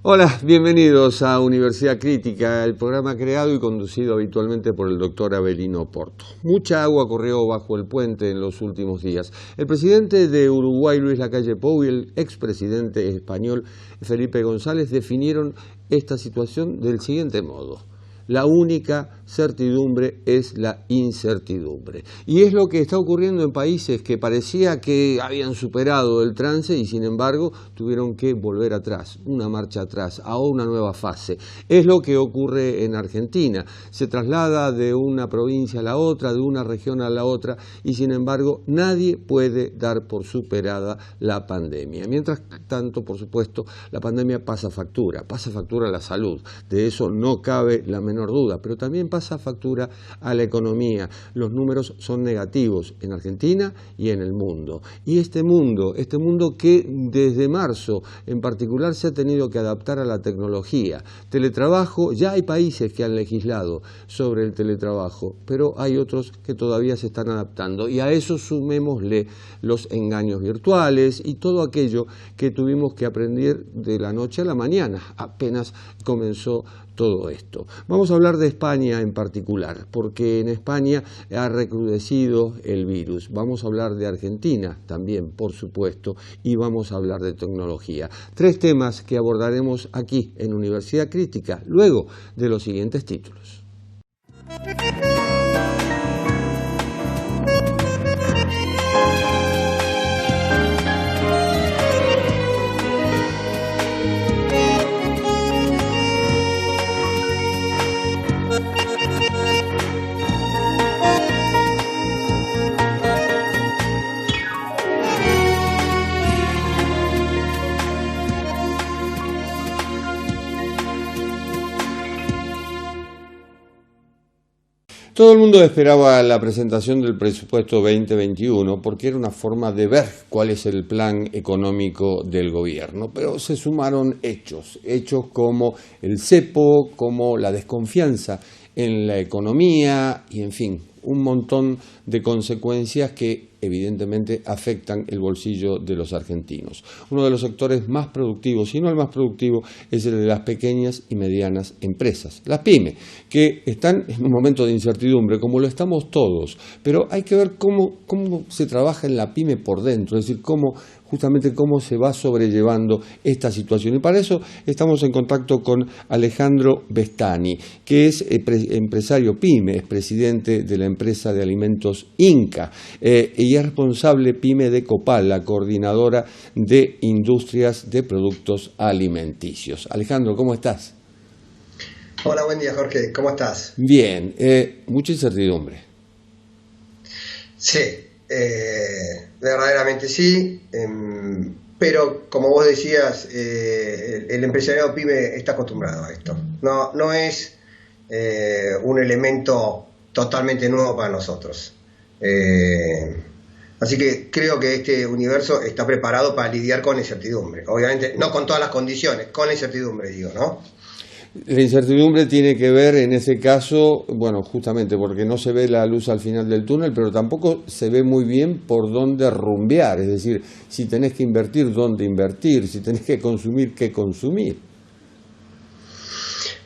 Hola, bienvenidos a Universidad Crítica, el programa creado y conducido habitualmente por el doctor Avelino Porto. Mucha agua corrió bajo el puente en los últimos días. El presidente de Uruguay, Luis Lacalle Pou, y el expresidente español, Felipe González, definieron esta situación del siguiente modo: la única certidumbre es la incertidumbre. Y es lo que está ocurriendo en países que parecía que habían superado el trance y sin embargo tuvieron que volver atrás, una marcha atrás, a una nueva fase. Es lo que ocurre en Argentina. Se traslada de una provincia a la otra, de una región a la otra, y sin embargo nadie puede dar por superada la pandemia. Mientras tanto, por supuesto, la pandemia pasa factura a la salud. De eso no cabe la menor duda, pero también pasa factura a la economía. Los números son negativos en Argentina y en el mundo. Y este mundo que desde marzo en particular se ha tenido que adaptar a la tecnología. Teletrabajo, ya hay países que han legislado sobre el teletrabajo, pero hay otros que todavía se están adaptando. Y a eso sumémosle los engaños virtuales y todo aquello que tuvimos que aprender de la noche a la mañana, apenas comenzó todo esto. Vamos a hablar de España en particular, porque en España ha recrudecido el virus. Vamos a hablar de Argentina también, por supuesto, y vamos a hablar de tecnología. 3 temas que abordaremos aquí en Universidad Crítica, luego de los siguientes títulos. Todo el mundo esperaba la presentación del presupuesto 2021 porque era una forma de ver cuál es el plan económico del gobierno, pero se sumaron hechos como el cepo, como la desconfianza en la economía y, en fin, un montón de consecuencias que evidentemente afectan el bolsillo de los argentinos. Uno de los sectores más productivos, si no el más productivo, es el de las pequeñas y medianas empresas, las pymes, que están en un momento de incertidumbre, como lo estamos todos, pero hay que ver cómo se trabaja en la pyme por dentro, es decir, justamente cómo se va sobrellevando esta situación. Y para eso estamos en contacto con Alejandro Bestani, que es empresario pyme, es presidente de la empresa de alimentos Inca, y es responsable pyme de Copal, la coordinadora de industrias de productos alimenticios. Alejandro, ¿cómo estás? Hola, buen día, Jorge. ¿Cómo estás? Bien, mucha incertidumbre. Sí, verdaderamente sí, pero como vos decías, el empresariado pyme está acostumbrado a esto. No es un elemento totalmente nuevo para nosotros. Así que creo que este universo está preparado para lidiar con la incertidumbre. Obviamente, no con todas las condiciones, con la incertidumbre, digo, ¿no? La incertidumbre tiene que ver en ese caso, bueno, justamente porque no se ve la luz al final del túnel, pero tampoco se ve muy bien por dónde rumbear, es decir, si tenés que invertir, dónde invertir, si tenés que consumir, qué consumir.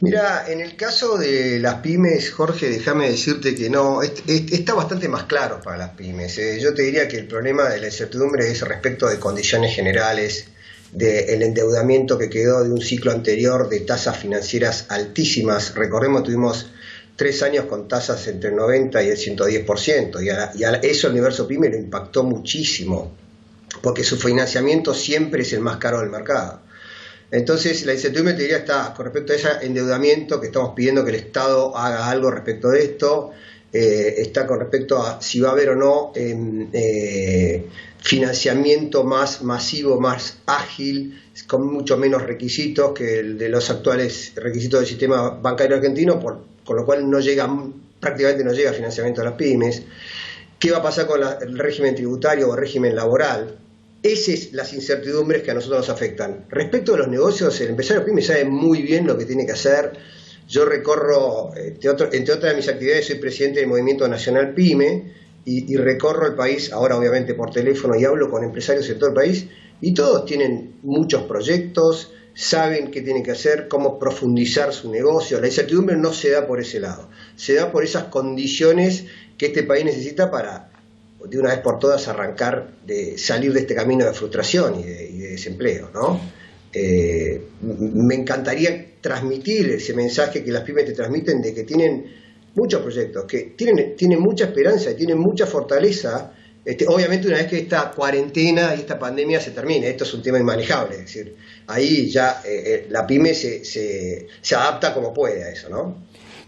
Mira, en el caso de las pymes, Jorge, déjame decirte que no, está bastante más claro para las pymes. Yo te diría que el problema de la incertidumbre es respecto de condiciones generales, del endeudamiento que quedó de un ciclo anterior de tasas financieras altísimas. Recordemos, tuvimos 3 años con tasas entre el 90 y el 110%, y a eso el universo pyme lo impactó muchísimo, porque su financiamiento siempre es el más caro del mercado. Entonces, la incertidumbre, te diría, está con respecto a ese endeudamiento, que estamos pidiendo que el Estado haga algo respecto de esto. Está con respecto a si va a haber o no financiamiento más masivo, más ágil, con mucho menos requisitos que el de los actuales requisitos del sistema bancario argentino, con lo cual prácticamente no llega financiamiento a las pymes. ¿Qué va a pasar con el régimen tributario o el régimen laboral? Esas son las incertidumbres que a nosotros nos afectan. Respecto de los negocios, el empresario pyme sabe muy bien lo que tiene que hacer. Yo recorro, entre otras de mis actividades, soy presidente del Movimiento Nacional Pyme y recorro el país, ahora obviamente por teléfono, y hablo con empresarios de todo el país, y todos tienen muchos proyectos, saben qué tienen que hacer, cómo profundizar su negocio. La incertidumbre no se da por ese lado, se da por esas condiciones que este país necesita para, de una vez por todas, salir de este camino de frustración y de desempleo, ¿no? Me encantaría transmitir ese mensaje que las pymes te transmiten, de que tienen muchos proyectos, que tienen mucha esperanza y tienen mucha fortaleza. Obviamente, una vez que esta cuarentena y esta pandemia se termine, esto es un tema inmanejable, es decir, ahí ya la pyme se adapta como puede a eso, ¿no?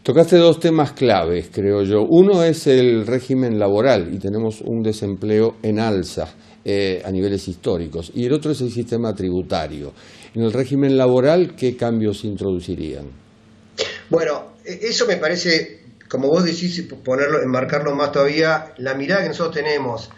Tocaste dos temas claves, creo yo. Uno es el régimen laboral, y tenemos un desempleo en alza a niveles históricos, y el otro es el sistema tributario. En el régimen laboral, ¿qué cambios se introducirían? Bueno, eso me parece, como vos decís, enmarcarlo más todavía, la mirada que nosotros tenemos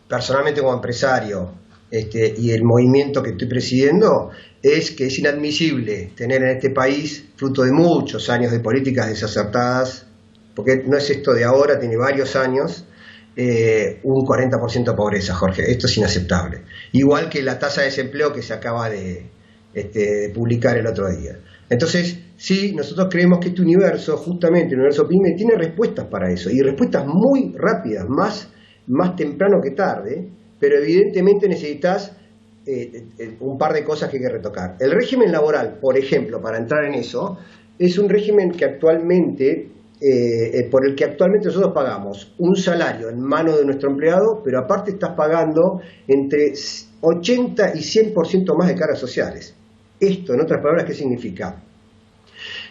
personalmente como empresario, y el movimiento que estoy presidiendo, es que es inadmisible tener en este país, fruto de muchos años de políticas desacertadas, porque no es esto de ahora, tiene varios años, un 40% de pobreza, Jorge. Esto es inaceptable. Igual que la tasa de desempleo que se acaba de publicar el otro día. Entonces, sí, nosotros creemos que este universo, justamente el universo PYME, tiene respuestas para eso, y respuestas muy rápidas, más temprano que tarde, pero evidentemente necesitas un par de cosas que hay que retocar. El régimen laboral, por ejemplo, para entrar en eso, es un régimen que actualmente, por el que actualmente nosotros pagamos un salario en mano de nuestro empleado, pero aparte estás pagando entre 80 y 100% más de cargas sociales. Esto, en otras palabras, ¿qué significa?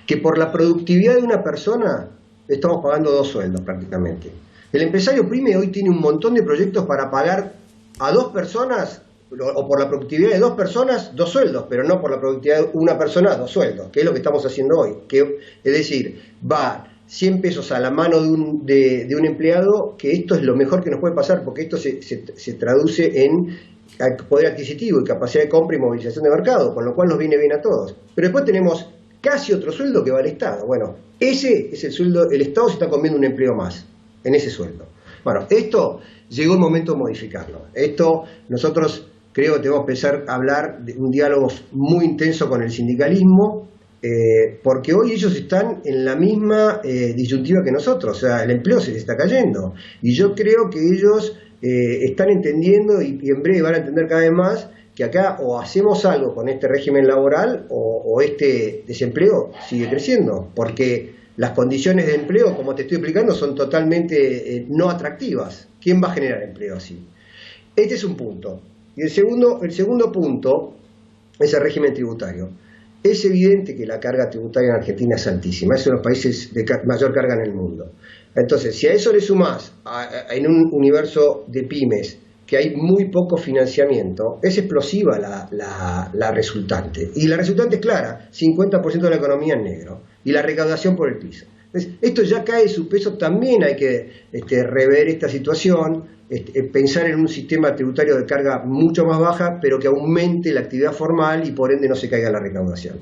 Que por la productividad de una persona estamos pagando 2 sueldos prácticamente. El empresario PYME hoy tiene un montón de proyectos para pagar a 2 personas, o por la productividad de 2 personas, 2 sueldos, pero no por la productividad de una persona, 2 sueldos, que es lo que estamos haciendo hoy. Es decir, va 100 pesos a la mano de un empleado, que esto es lo mejor que nos puede pasar, porque esto se traduce en poder adquisitivo y capacidad de compra y movilización de mercado, con lo cual nos viene bien a todos. Pero después tenemos casi otro sueldo que va al Estado. Bueno, ese es el sueldo, el Estado se está comiendo un empleo más en ese sueldo. Bueno, esto llegó el momento de modificarlo. Esto nosotros creo que tenemos que empezar a hablar de un diálogo muy intenso con el sindicalismo, porque hoy ellos están en la misma disyuntiva que nosotros, o sea, el empleo se les está cayendo, y yo creo que ellos están entendiendo, y en breve van a entender cada vez más, que acá o hacemos algo con este régimen laboral o este desempleo sigue creciendo, porque las condiciones de empleo, como te estoy explicando, son totalmente no atractivas. ¿Quién va a generar empleo así? Este es un punto. Y el segundo punto es el régimen tributario. Es evidente que la carga tributaria en Argentina es altísima, es uno de los países de mayor carga en el mundo. Entonces, si a eso le sumás, en un universo de pymes, que hay muy poco financiamiento, es explosiva la resultante. Y la resultante es clara, 50% de la economía en negro, y la recaudación por el piso. Entonces, esto ya cae de su peso, también hay que rever esta situación, pensar en un sistema tributario de carga mucho más baja, pero que aumente la actividad formal y por ende no se caiga la recaudación.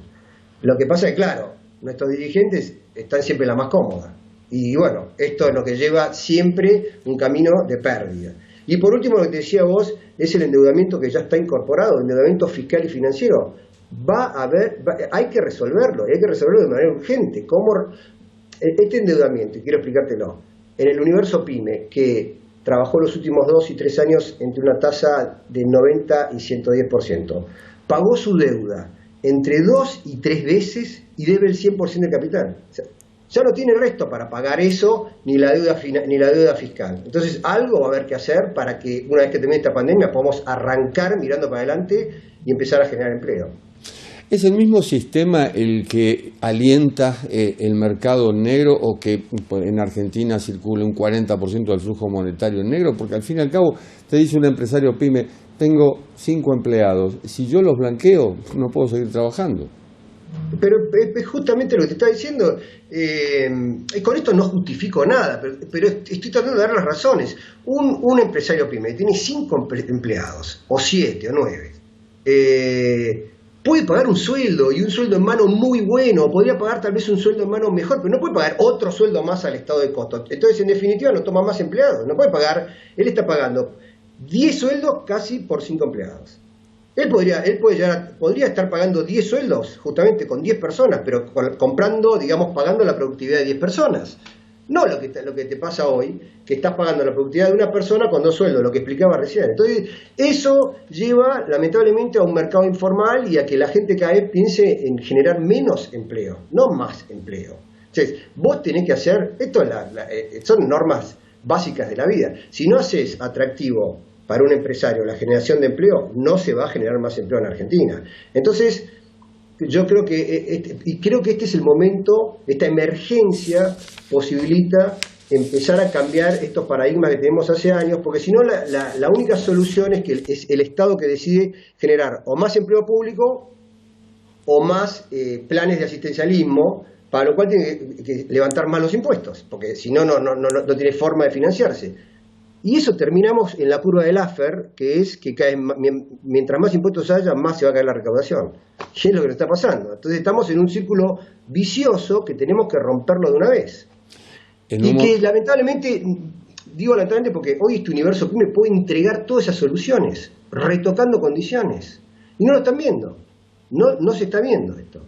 Lo que pasa es que, claro, nuestros dirigentes están siempre en la más cómoda. Y bueno, esto es lo que lleva siempre un camino de pérdida. Y por último, lo que te decía vos, es el endeudamiento que ya está incorporado, el endeudamiento fiscal y financiero. Hay que resolverlo, y hay que resolverlo de manera urgente. Este endeudamiento, y quiero explicártelo, en el universo PYME, que trabajó los últimos 2 y 3 años entre una tasa de 90 y 110%, pagó su deuda entre 2 y 3 veces y debe el 100% del capital. O sea, ya no tiene resto para pagar eso, ni la deuda fiscal. Entonces, algo va a haber que hacer para que, una vez que termine esta pandemia, podamos arrancar mirando para adelante y empezar a generar empleo. ¿Es el mismo sistema el que alienta el mercado negro, o que en Argentina circula un 40% del flujo monetario en negro? Porque al fin y al cabo, te dice un empresario PYME, tengo 5 empleados, si yo los blanqueo, no puedo seguir trabajando. Pero es justamente lo que te está diciendo, con esto no justifico nada, pero estoy tratando de dar las razones. Un empresario PYME tiene 5 empleados, o 7 o 9, puede pagar un sueldo, y un sueldo en mano muy bueno, podría pagar tal vez un sueldo en mano mejor, pero no puede pagar otro sueldo más al estado de costo. Entonces, en definitiva, no toma más empleados, no puede pagar, él está pagando 10 sueldos casi por 5 empleados. podría estar pagando 10 sueldos, justamente con 10 personas, pero comprando, digamos, pagando la productividad de 10 personas. No lo que te pasa hoy, que estás pagando la productividad de una persona con 2 sueldos, lo que explicaba recién. Entonces, eso lleva lamentablemente a un mercado informal y a que la gente cada vez piense en generar menos empleo, no más empleo. Entonces, vos tenés que hacer, son normas básicas de la vida. Si no haces atractivo para un empresario la generación de empleo, no se va a generar más empleo en Argentina. Entonces, yo creo que este es el momento, esta emergencia posibilita empezar a cambiar estos paradigmas que tenemos hace años, porque si no la única solución es que es el Estado que decide generar o más empleo público o más planes de asistencialismo, para lo cual tiene que levantar más los impuestos, porque si no tiene forma de financiarse. Y eso terminamos en la curva de Laffer, que es que mientras más impuestos haya, más se va a caer la recaudación. Y es lo que nos está pasando. Entonces estamos en un círculo vicioso que tenemos que romperlo de una vez. Que lamentablemente, digo lamentablemente porque hoy este universo PYME puede entregar todas esas soluciones, retocando condiciones. Y no lo están viendo. No se está viendo esto.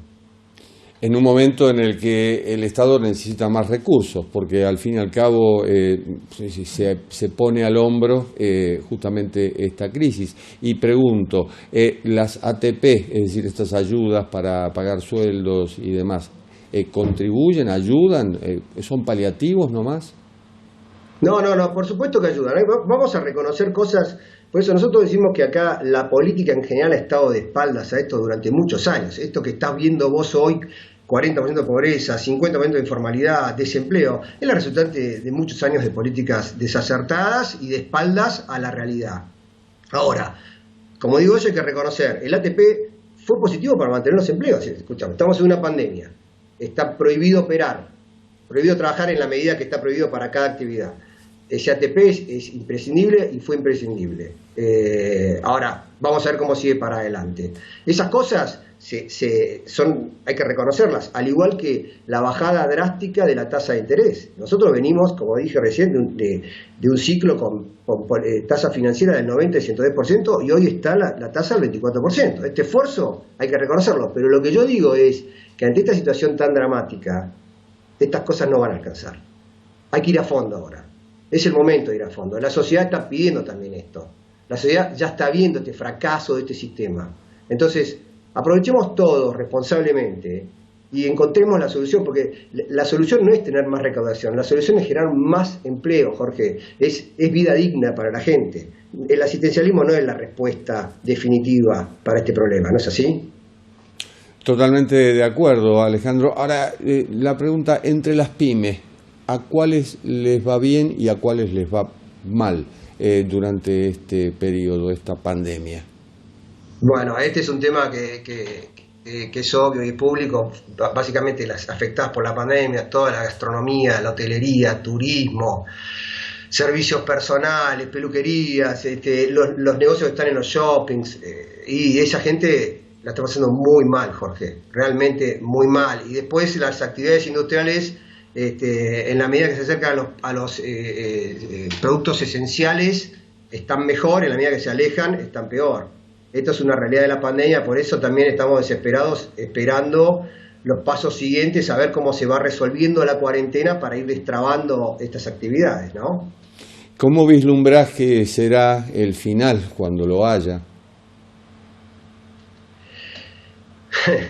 En un momento en el que el Estado necesita más recursos, porque al fin y al cabo se pone al hombro justamente esta crisis. Y pregunto, las ATP, es decir, estas ayudas para pagar sueldos y demás, ¿contribuyen, ayudan, son paliativos nomás? No, por supuesto que ayudan. Vamos a reconocer cosas. Por eso nosotros decimos que acá la política en general ha estado de espaldas a esto durante muchos años. Esto que estás viendo vos hoy, 40% de pobreza, 50% de informalidad, desempleo, es la resultante de muchos años de políticas desacertadas y de espaldas a la realidad. Ahora, como digo yo, hay que reconocer, el ATP fue positivo para mantener los empleos. Escuchamos, estamos en una pandemia, está prohibido operar, prohibido trabajar en la medida que está prohibido para cada actividad. Ese ATP es imprescindible y fue imprescindible. Ahora, vamos a ver cómo sigue para adelante. Esas cosas hay que reconocerlas, al igual que la bajada drástica de la tasa de interés. Nosotros venimos, como dije recién, de un ciclo con tasa financiera del 90 y 110%, y hoy está la tasa del 24%. Este esfuerzo hay que reconocerlo, pero lo que yo digo es que ante esta situación tan dramática, estas cosas no van a alcanzar. Hay que ir a fondo ahora. Es el momento de ir a fondo. La sociedad está pidiendo también esto. La sociedad ya está viendo este fracaso de este sistema. Entonces, aprovechemos todos responsablemente y encontremos la solución, porque la solución no es tener más recaudación, la solución es generar más empleo, Jorge. Es vida digna para la gente. El asistencialismo no es la respuesta definitiva para este problema, ¿no es así? Totalmente de acuerdo, Alejandro. Ahora, la pregunta, entre las pymes, ¿a cuáles les va bien y a cuáles les va mal durante este periodo, esta pandemia? Bueno, este es un tema que es obvio y público. Básicamente las afectadas por la pandemia, toda la gastronomía, la hotelería, turismo, servicios personales, peluquerías, los negocios que están en los shoppings, y esa gente la está pasando muy mal, Jorge, realmente muy mal. Y después las actividades industriales, en la medida que se acercan a los productos esenciales, están mejor, en la medida que se alejan, están peor. Esto es una realidad de la pandemia, por eso también estamos desesperados, esperando los pasos siguientes, a ver cómo se va resolviendo la cuarentena para ir destrabando estas actividades, ¿no? ¿Cómo vislumbrás que será el final cuando lo haya?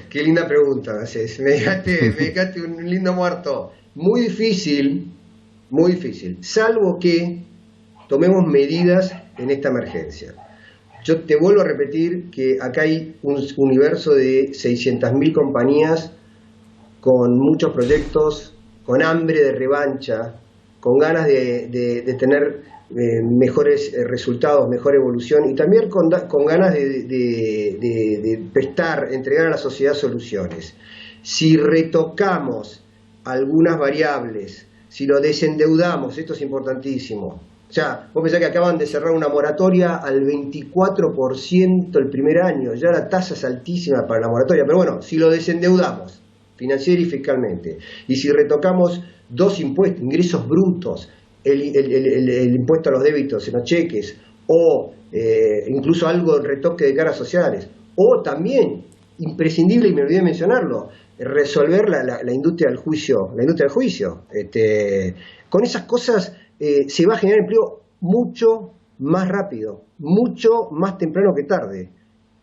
Qué linda pregunta me haces. Me dejaste un lindo muerto. Muy difícil, salvo que tomemos medidas en esta emergencia. Yo te vuelvo a repetir que acá hay un universo de 600.000 compañías con muchos proyectos, con hambre de revancha, con ganas de tener mejores resultados, mejor evolución, y también con ganas de entregar a la sociedad soluciones. Si retocamos algunas variables, si lo desendeudamos, esto es importantísimo. O sea, vos pensás que acaban de cerrar una moratoria al 24% el primer año, ya la tasa es altísima para la moratoria, pero bueno, si lo desendeudamos financiera y fiscalmente, y si retocamos dos impuestos, ingresos brutos, el impuesto a los débitos en los cheques, o incluso algo de retoque de caras sociales. O también, imprescindible, y me olvidé de mencionarlo, resolver la industria del juicio. Con esas cosas se va a generar empleo mucho más rápido, mucho más temprano que tarde.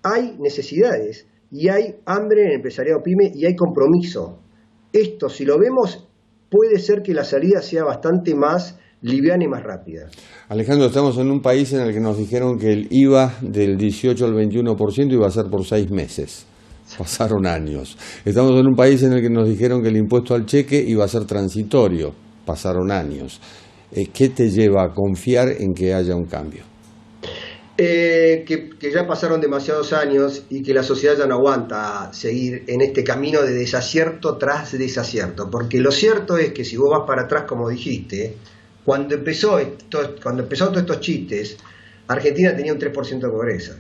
Hay necesidades y hay hambre en el empresariado pyme y hay compromiso. Esto, si lo vemos, puede ser que la salida sea bastante más liviana y más rápida. Alejandro, estamos en un país en el que nos dijeron que el IVA del 18 al 21% iba a ser por 6 meses. Pasaron años. Estamos en un país en el que nos dijeron que el impuesto al cheque iba a ser transitorio. Pasaron años. ¿Qué te lleva a confiar en que haya un cambio? Que ya pasaron demasiados años y que la sociedad ya no aguanta seguir en este camino de desacierto tras desacierto. Porque lo cierto es que si vos vas para atrás, como dijiste, cuando empezaron todos estos chistes, Argentina tenía un 3% de pobreza.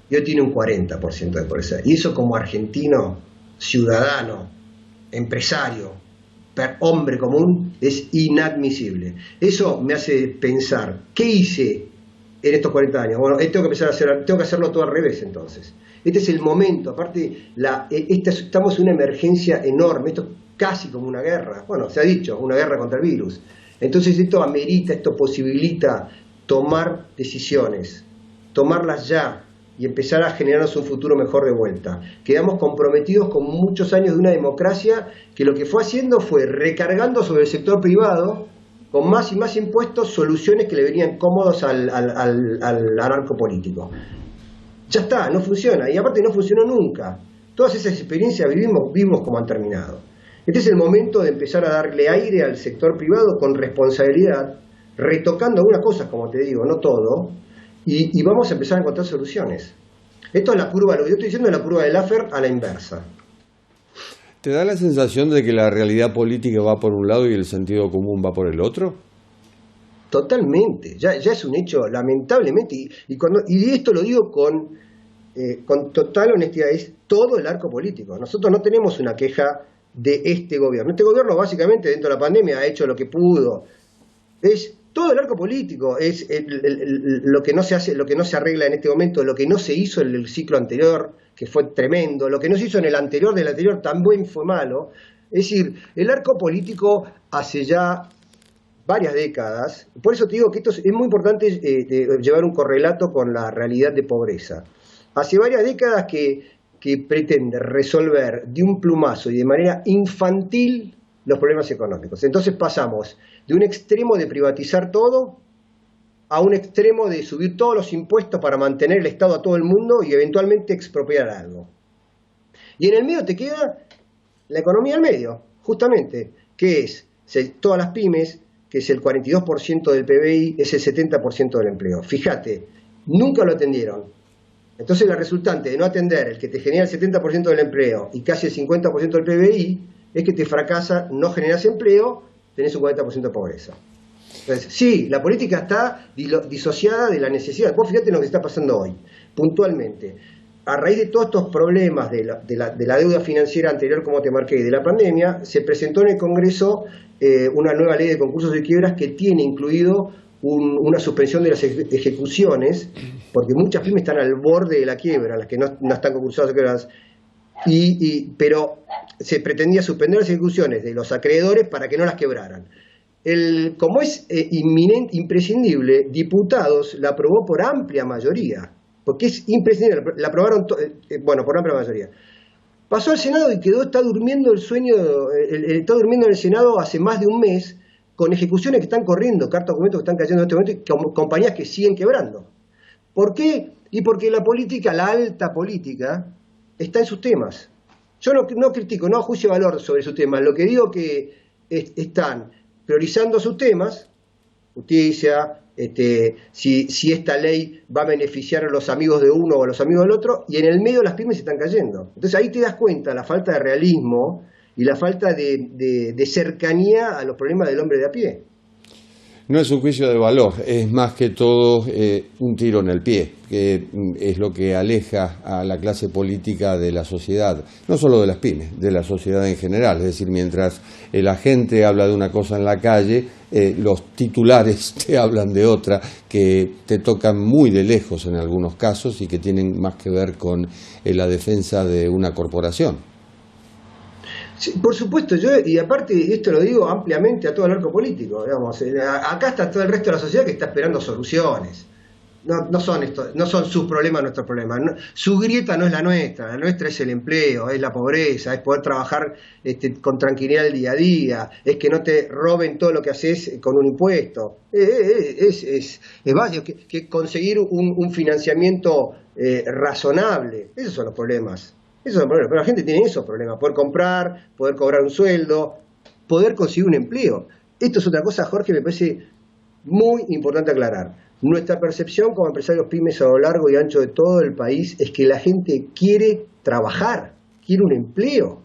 Y hoy tiene un 40% de pobreza. Y eso, como argentino, ciudadano, empresario, hombre común, es inadmisible. Eso me hace pensar, ¿qué hice en estos 40 años? Bueno, tengo que hacerlo todo al revés entonces. Este es el momento, aparte estamos en una emergencia enorme, esto es casi como una guerra, bueno, se ha dicho, una guerra contra el virus. Entonces esto posibilita tomar decisiones, tomarlas ya y empezar a generarnos un futuro mejor de vuelta. Quedamos comprometidos con muchos años de una democracia que lo que fue haciendo fue recargando sobre el sector privado, con más y más impuestos, soluciones que le venían cómodos al anarco político. Ya está, no funciona, y aparte no funcionó nunca. Todas esas experiencias vimos cómo han terminado. Este es el momento de empezar a darle aire al sector privado con responsabilidad, retocando algunas cosas, como te digo, no todo, y vamos a empezar a encontrar soluciones. Esto es la curva, lo que yo estoy diciendo es la curva de Laffer a la inversa. ¿Te da la sensación de que la realidad política va por un lado y el sentido común va por el otro? Totalmente, ya es un hecho, lamentablemente, y esto lo digo con total honestidad, es todo el arco político. Nosotros no tenemos una queja de este gobierno. Este gobierno básicamente dentro de la pandemia ha hecho lo que pudo. Es todo el arco político, es lo que no se hace, lo que no se arregla en este momento, lo que no se hizo en el ciclo anterior, que fue tremendo, lo que no se hizo en el anterior del anterior también fue malo. Es decir, el arco político hace ya varias décadas, por eso te digo que esto es muy importante llevar un correlato con la realidad de pobreza. Hace varias décadas que pretende resolver de un plumazo y de manera infantil los problemas económicos. Entonces pasamos de un extremo de privatizar todo a un extremo de subir todos los impuestos para mantener el Estado a todo el mundo y eventualmente expropiar algo. Y en el medio te queda la economía al medio, justamente, que es todas las pymes, que es el 42% del PBI, es el 70% del empleo. Fíjate, nunca lo atendieron. Entonces la resultante de no atender el que te genera el 70% del empleo y casi el 50% del PBI es que te fracasa, no generas empleo, tenés un 40% de pobreza. Entonces, sí, la política está disociada de la necesidad. Vos fíjate lo que está pasando hoy, puntualmente. A raíz de todos estos problemas de la deuda financiera anterior, como te marqué, y de la pandemia, se presentó en el Congreso una nueva ley de concursos y quiebras que tiene incluido una suspensión de las ejecuciones, porque muchas pymes están al borde de la quiebra, las que no están concursadas o quiebras, pero se pretendía suspender las ejecuciones de los acreedores para que no las quebraran. Como es imprescindible, diputados la aprobó por amplia mayoría, porque es imprescindible, la aprobaron por amplia mayoría. Pasó al Senado y está durmiendo el sueño, está durmiendo en el Senado hace más de un mes, con ejecuciones que están corriendo, cartas documentos que están cayendo en este momento y compañías que siguen quebrando. ¿Por qué? Y porque la política, la alta política, está en sus temas. Yo no critico, no juicio de valor sobre sus temas. Lo que digo que están priorizando sus temas, justicia, si esta ley va a beneficiar a los amigos de uno o a los amigos del otro, y en el medio las pymes se están cayendo. Entonces ahí te das cuenta la falta de realismo y la falta de cercanía a los problemas del hombre de a pie. No es un juicio de valor, es más que todo un tiro en el pie, que es lo que aleja a la clase política de la sociedad, no solo de las pymes, de la sociedad en general. Es decir, mientras la gente habla de una cosa en la calle, los titulares te hablan de otra, que te tocan muy de lejos en algunos casos y que tienen más que ver con la defensa de una corporación. Sí, por supuesto, y aparte esto lo digo ampliamente a todo el arco político, digamos, acá está todo el resto de la sociedad que está esperando soluciones. No son sus problemas nuestros problemas. Su grieta no es la nuestra es el empleo, es la pobreza, es poder trabajar con tranquilidad el día a día, es que no te roben todo lo que haces con un impuesto. Es básico, que conseguir un financiamiento razonable, esos son los problemas. Esos son los problemas, pero la gente tiene esos problemas, poder comprar, poder cobrar un sueldo, poder conseguir un empleo. Esto es otra cosa, Jorge, me parece muy importante aclarar. Nuestra percepción como empresarios pymes a lo largo y ancho de todo el país es que la gente quiere trabajar, quiere un empleo.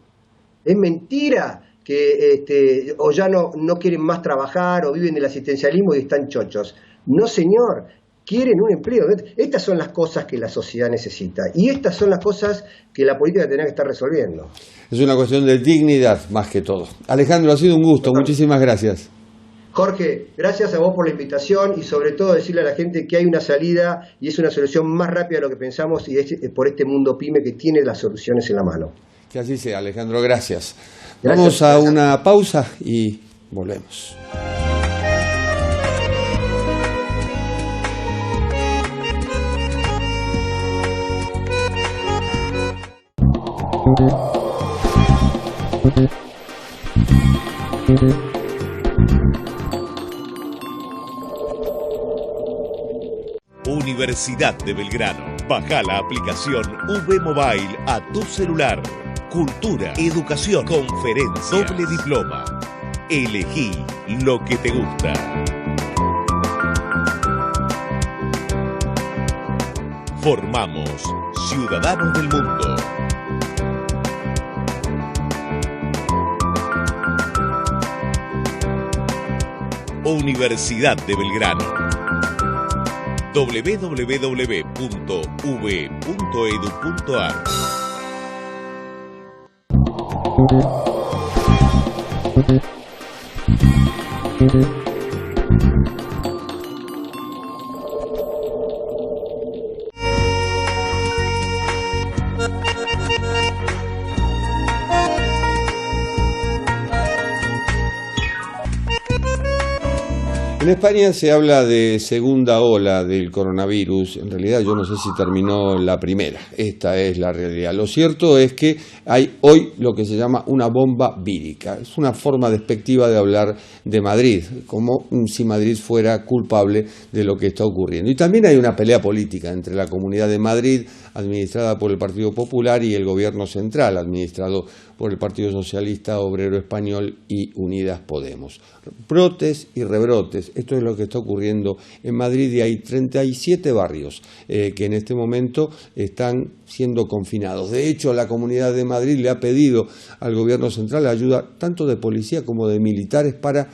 Es mentira que o ya no quieren más trabajar o viven del asistencialismo y están chochos. No, señor, quieren un empleo. Estas son las cosas que la sociedad necesita y estas son las cosas que la política tendrá que estar resolviendo. Es una cuestión de dignidad más que todo. Alejandro, ha sido un gusto, muchísimas gracias. Jorge, gracias a vos por la invitación y sobre todo decirle a la gente que hay una salida y es una solución más rápida de lo que pensamos y es por este mundo pyme que tiene las soluciones en la mano. Que así sea, Alejandro, gracias. Vamos a una pausa y volvemos. Universidad de Belgrano. Baja la aplicación V Mobile a tu celular. Cultura, educación, conferencias, doble diploma. Elegí lo que te gusta. Formamos ciudadanos del mundo. Universidad de Belgrano. www.uv.edu.ar. En España se habla de segunda ola del coronavirus. En realidad yo no sé si terminó la primera. Esta es la realidad. Lo cierto es que hay hoy lo que se llama una bomba vírica. Es una forma despectiva de hablar de Madrid, como si Madrid fuera culpable de lo que está ocurriendo. Y también hay una pelea política entre la Comunidad de Madrid, administrada por el Partido Popular, y el Gobierno central, administrado por el Partido Socialista Obrero Español y Unidas Podemos. Brotes y rebrotes, esto es lo que está ocurriendo en Madrid y hay 37 barrios que en este momento están siendo confinados. De hecho, la Comunidad de Madrid le ha pedido al Gobierno central ayuda tanto de policía como de militares para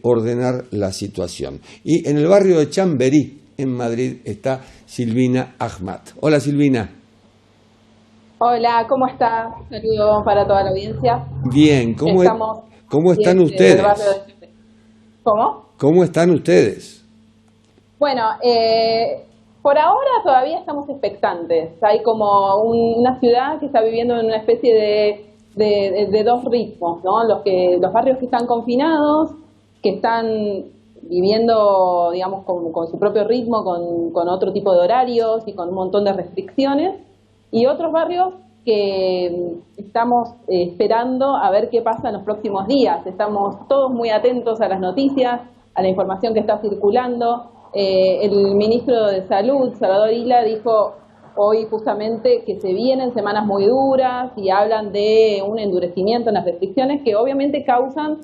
ordenar la situación. Y en el barrio de Chamberí, en Madrid, está Silvina Ahmad. Hola, Silvina. Hola, ¿cómo está? Saludos para toda la audiencia. Bien, ¿cómo están ustedes? ¿Cómo? ¿Cómo están ustedes? Bueno, por ahora todavía estamos expectantes. Hay como una ciudad que está viviendo en una especie de dos ritmos, ¿no? Los barrios que están confinados, que están viviendo, digamos, con su propio ritmo, con otro tipo de horarios y con un montón de restricciones, y otros barrios que estamos esperando a ver qué pasa en los próximos días. Estamos todos muy atentos a las noticias, a la información que está circulando. El ministro de Salud, Salvador Illa, dijo hoy justamente que se vienen semanas muy duras y hablan de un endurecimiento en las restricciones que obviamente causan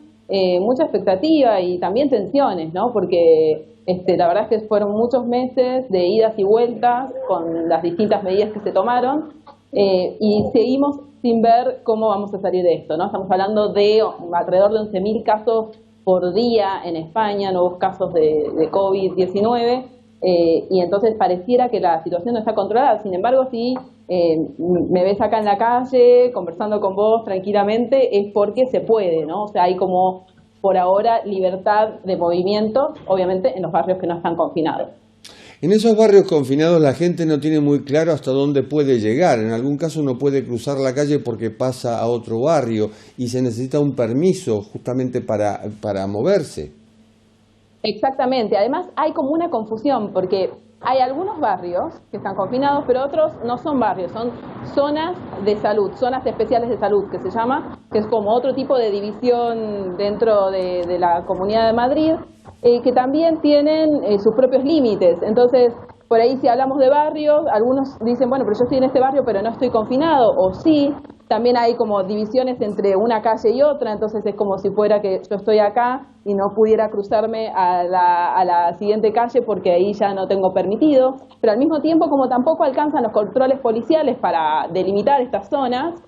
mucha expectativa y también tensiones, ¿no? Porque la verdad es que fueron muchos meses de idas y vueltas con las distintas medidas que se tomaron y seguimos sin ver cómo vamos a salir de esto, ¿no? Estamos hablando de alrededor de 11.000 casos por día en España, nuevos casos de COVID-19, y entonces pareciera que la situación no está controlada. Sin embargo, si me ves acá en la calle conversando con vos tranquilamente, es porque se puede, ¿no? O sea, hay como por ahora libertad de movimiento, obviamente en los barrios que no están confinados. En esos barrios confinados la gente no tiene muy claro hasta dónde puede llegar. En algún caso no puede cruzar la calle porque pasa a otro barrio y se necesita un permiso justamente para moverse. Exactamente. Además hay como una confusión porque hay algunos barrios que están confinados, pero otros no son barrios, son zonas de salud, zonas especiales de salud que se llama, que es como otro tipo de división dentro de la Comunidad de Madrid, que también tienen sus propios límites. Entonces, por ahí si hablamos de barrios, algunos dicen, bueno, pero yo estoy en este barrio pero no estoy confinado, o sí. También hay como divisiones entre una calle y otra, entonces es como si fuera que yo estoy acá y no pudiera cruzarme a la siguiente calle porque ahí ya no tengo permitido. Pero al mismo tiempo, como tampoco alcanzan los controles policiales para delimitar estas zonas,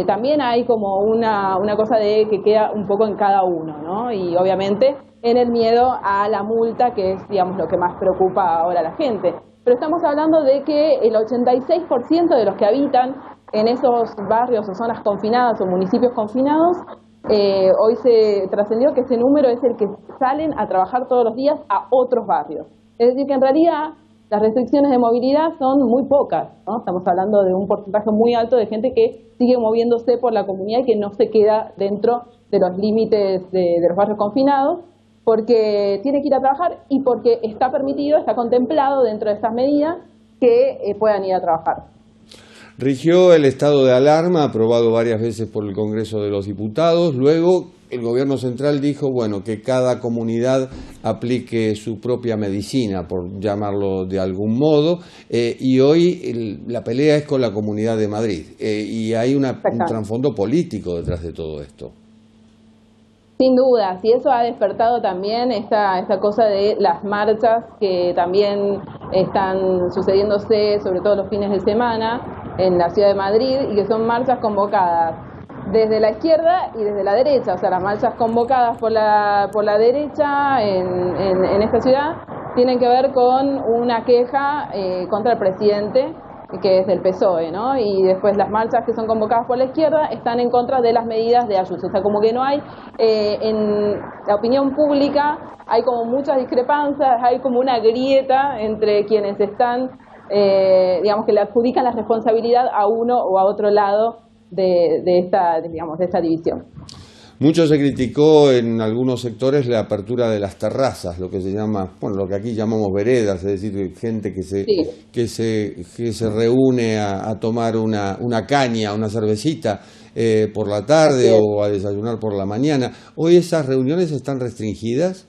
también hay como una cosa de que queda un poco en cada uno, ¿no? Y obviamente en el miedo a la multa, que es, digamos, lo que más preocupa ahora a la gente. Pero estamos hablando de que el 86% de los que habitan en esos barrios o zonas confinadas o municipios confinados, hoy se trascendió que ese número es el que salen a trabajar todos los días a otros barrios. Es decir, que en realidad las restricciones de movilidad son muy pocas, ¿no? Estamos hablando de un porcentaje muy alto de gente que sigue moviéndose por la comunidad y que no se queda dentro de los límites de los barrios confinados, porque tiene que ir a trabajar y porque está permitido, está contemplado dentro de estas medidas que puedan ir a trabajar. Rigió el estado de alarma, aprobado varias veces por el Congreso de los Diputados. Luego el gobierno central dijo, bueno, que cada comunidad aplique su propia medicina, por llamarlo de algún modo, y hoy la pelea es con la Comunidad de Madrid, y hay un trasfondo político detrás de todo esto. Sin duda, y eso ha despertado también esta cosa de las marchas que también están sucediéndose, sobre todo los fines de semana, en la ciudad de Madrid, y que son marchas convocadas desde la izquierda y desde la derecha. O sea, las marchas convocadas por la derecha en esta ciudad tienen que ver con una queja contra el presidente, que es del PSOE, ¿no? Y después las marchas que son convocadas por la izquierda están en contra de las medidas de Ayuso. O sea, como que no hay, en la opinión pública hay como muchas discrepancias, hay como una grieta entre quienes están, digamos, que le adjudican la responsabilidad a uno o a otro lado de esta división. Mucho se criticó en algunos sectores la apertura de las terrazas, lo que se llama, bueno, lo que aquí llamamos veredas, es decir, gente que se reúne a tomar una caña, una cervecita por la tarde o a desayunar por la mañana. ¿Hoy esas reuniones están restringidas?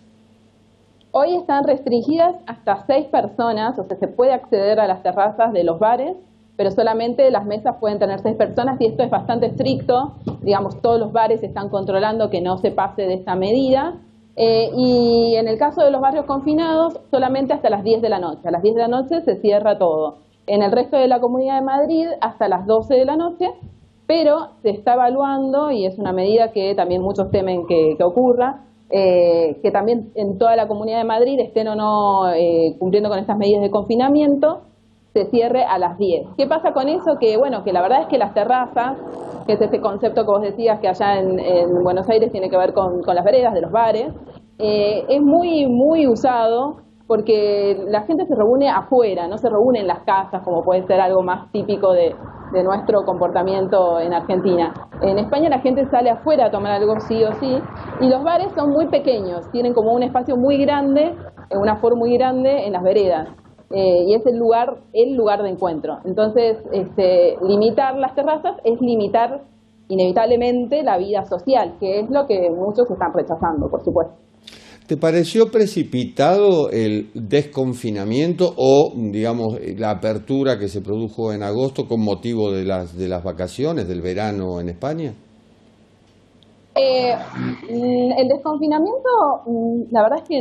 Hoy están restringidas hasta 6 personas, o sea, se puede acceder a las terrazas de los bares, pero solamente las mesas pueden tener 6 personas y esto es bastante estricto. Digamos, todos los bares están controlando que no se pase de esta medida. Y en el caso de los barrios confinados, solamente hasta las 10 de la noche. A las 10 de la noche se cierra todo. En el resto de la Comunidad de Madrid, hasta las 12 de la noche, pero se está evaluando, y es una medida que también muchos temen que ocurra, que también en toda la Comunidad de Madrid estén o no cumpliendo con estas medidas de confinamiento, se cierre a las 10. ¿Qué pasa con eso? Que bueno, que la verdad es que las terrazas, que es este concepto que vos decías que allá en Buenos Aires tiene que ver con las veredas de los bares, es muy, muy usado porque la gente se reúne afuera, no se reúne en las casas, como puede ser algo más típico de nuestro comportamiento en Argentina. En España la gente sale afuera a tomar algo sí o sí, y los bares son muy pequeños, tienen como un espacio muy grande, un aforo muy grande en las veredas. Y es el lugar de encuentro. Entonces, limitar las terrazas es limitar inevitablemente la vida social, que es lo que muchos están rechazando, por supuesto. ¿Te pareció precipitado el desconfinamiento o, digamos, la apertura que se produjo en agosto con motivo de las vacaciones, del verano en España? El desconfinamiento, la verdad es que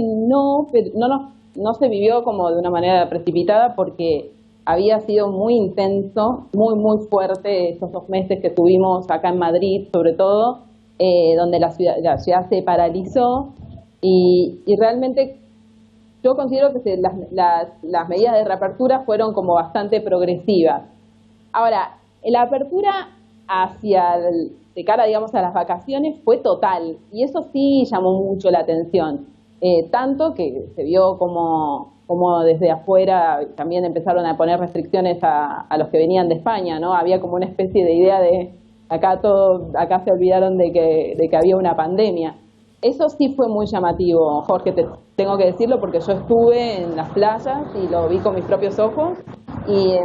no se vivió como de una manera precipitada porque había sido muy intenso, muy, muy fuerte esos 2 meses que tuvimos acá en Madrid, sobre todo, donde la ciudad se paralizó y realmente yo considero que las medidas de reapertura fueron como bastante progresivas. Ahora, la apertura de cara, digamos, a las vacaciones fue total y eso sí llamó mucho la atención, tanto que se vio como desde afuera también empezaron a poner restricciones a los que venían de España, ¿no? Había como una especie de idea de acá se olvidaron de que había una pandemia. Eso sí fue muy llamativo, Jorge, tengo que decirlo porque yo estuve en las playas y lo vi con mis propios ojos y